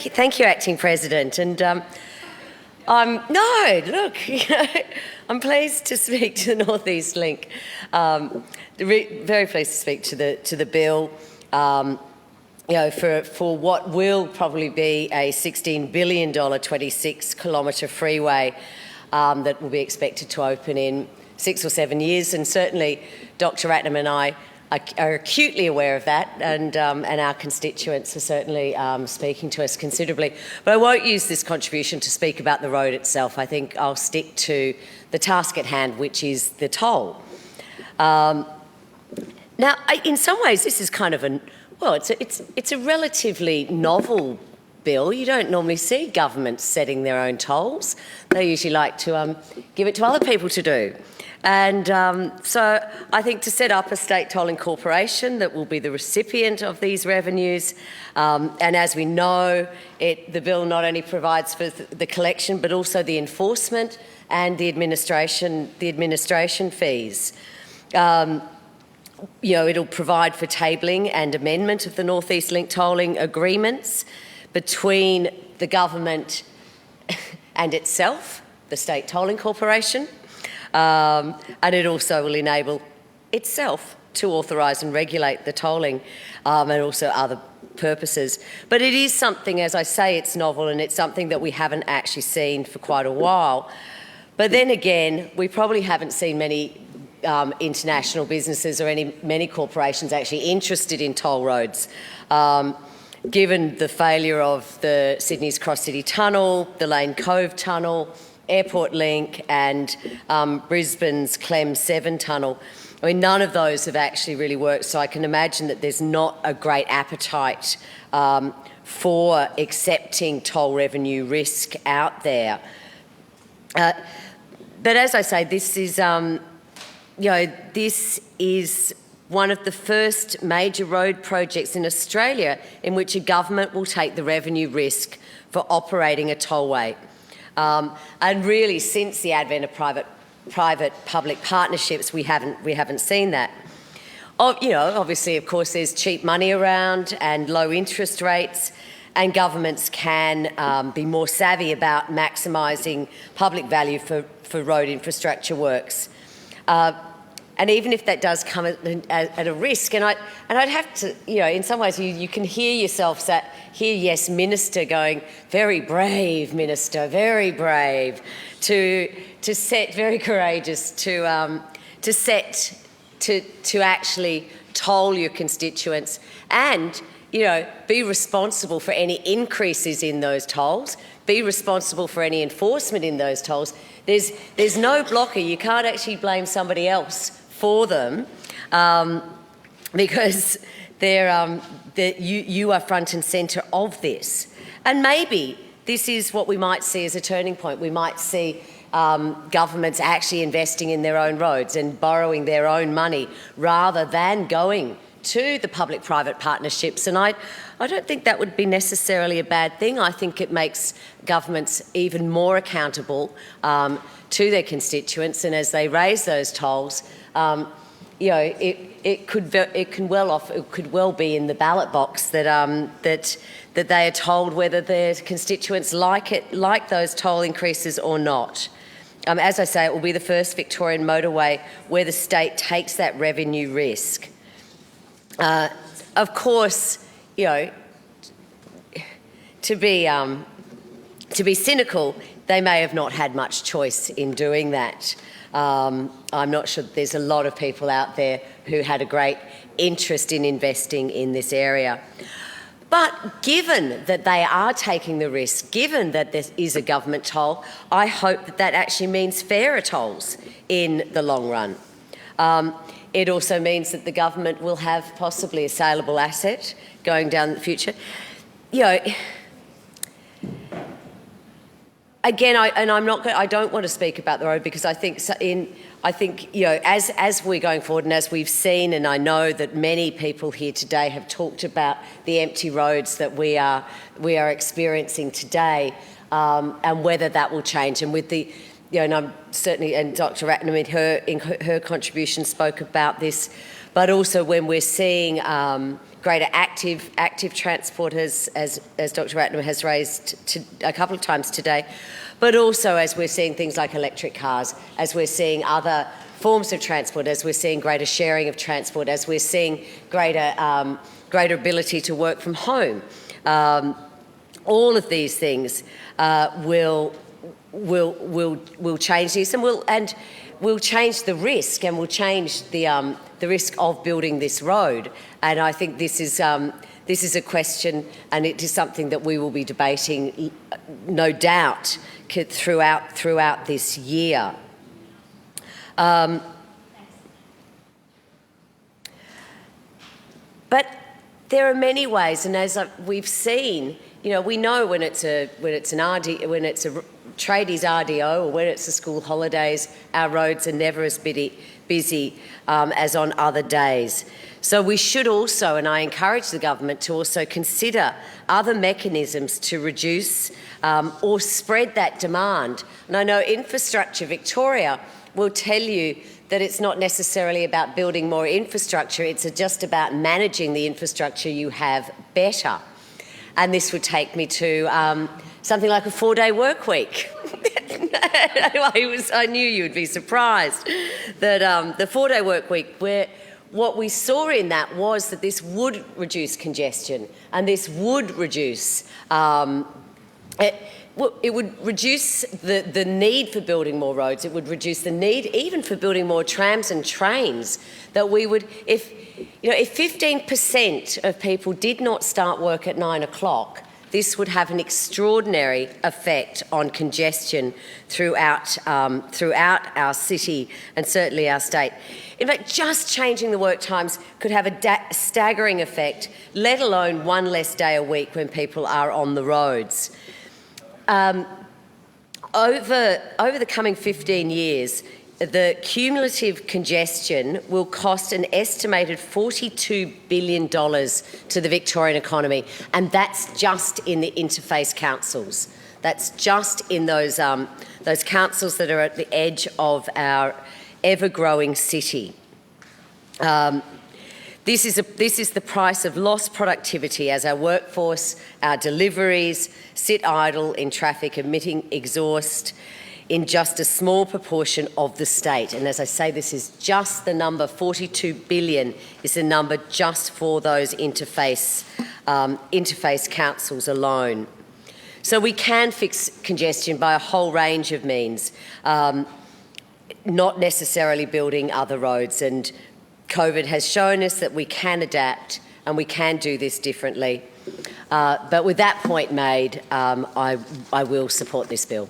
thank you, Acting President. And I'm pleased to speak to the North East Link. Very pleased to speak to the bill. For what will probably be a $16 billion 26-kilometre freeway that will be expected to open in 6 or 7 years, and certainly Dr. Ratnam and I are acutely aware of that, and our constituents are certainly speaking to us considerably. But I won't use this contribution to speak about the road itself. I think I'll stick to the task at hand, which is the toll. Now, in some ways, this is kind of it's a relatively novel bill. You don't normally see governments setting their own tolls. They usually like to give it to other people to do. And so I think to set up a state tolling corporation that will be the recipient of these revenues, and as we know, the bill not only provides for the collection but also the enforcement and the administration fees. It'll provide for tabling and amendment of the North East Link tolling agreements between the government and itself, the State Tolling Corporation, and it also will enable itself to authorise and regulate the tolling and also other purposes. But it is something, as I say, it's novel, and it's something that we haven't actually seen for quite a while. But then again, we probably haven't seen many international businesses or many corporations actually interested in toll roads. Given the failure of the Sydney's Cross-City Tunnel, the Lane Cove Tunnel, Airport Link and Brisbane's Clem 7 Tunnel, I mean, none of those have actually really worked, so I can imagine that there's not a great appetite for accepting toll revenue risk out there. But as I say, this is this is one of the first major road projects in Australia in which a government will take the revenue risk for operating a tollway. And really, since the advent of private-public partnerships, we haven't seen that. Obviously, of course, there's cheap money around and low interest rates, and governments can be more savvy about maximising public value for road infrastructure works. And even if that does come at a risk, and I'd have to, in some ways you can hear yourself yes, Minister, going, very brave, Minister, very brave, to set, very courageous, to actually toll your constituents and, be responsible for any increases in those tolls, be responsible for any enforcement in those tolls. There's no blocker. You can't actually blame somebody else for them because you are front and centre of this. And maybe this is what we might see as a turning point. We might see governments actually investing in their own roads and borrowing their own money rather than going to the public-private partnerships. And I don't think that would be necessarily a bad thing. I think it makes governments even more accountable to their constituents, and as they raise those tolls, it could well be in the ballot box that they are told whether their constituents like those toll increases or not. As I say, it will be the first Victorian motorway where the state takes that revenue risk. Of course, to be cynical, they may have not had much choice in doing that. I'm not sure there's a lot of people out there who had a great interest in investing in this area. But given that they are taking the risk, given that there is a government toll, I hope that actually means fairer tolls in the long run. It also means that the government will have possibly a saleable asset going down the future. Again, I don't want to speak about the road because I think as we're going forward and as we've seen, and I know that many people here today have talked about the empty roads that we are experiencing today, and whether that will change. And with the, and I'm certainly, and Dr. Ratnam in her contribution spoke about this but also when we're seeing greater active transport, as Dr. Ratnam has raised a couple of times today, but also as we're seeing things like electric cars, as we're seeing other forms of transport, as we're seeing greater sharing of transport, as we're seeing greater ability to work from home. All of these things will change this, and will change the risk, and will change the risk of building this road. And I think this is a question, and it is something that we will be debating, no doubt, throughout this year. But there are many ways, and as we've seen, we know when it's a tradies RDO or when it's the school holidays, our roads are never as busy as on other days. So we should also, and I encourage the government to also consider other mechanisms to reduce or spread that demand. And I know Infrastructure Victoria will tell you that it's not necessarily about building more infrastructure, it's just about managing the infrastructure you have better. And this would take me to something like a 4-day work week. I knew you would be surprised that the 4-day work week, where what we saw in that was that this would reduce congestion, and this would reduce it would reduce the need for building more roads. It would reduce the need even for building more trams and trains. That we would, if 15% of people did not start work at 9 o'clock, this would have an extraordinary effect on congestion throughout our city and certainly our state. In fact, just changing the work times could have a staggering effect, let alone one less day a week when people are on the roads. Over the coming 15 years, the cumulative congestion will cost an estimated $42 billion to the Victorian economy, and that's just in the interface councils. That's just in those councils that are at the edge of our ever-growing city. This is the price of lost productivity as our workforce, our deliveries sit idle in traffic, emitting exhaust in just a small proportion of the state. And as I say, this is just the number, 42 billion is the number just for those interface councils alone. So we can fix congestion by a whole range of means, not necessarily building other roads. And COVID has shown us that we can adapt and we can do this differently. But with that point made, I will support this bill.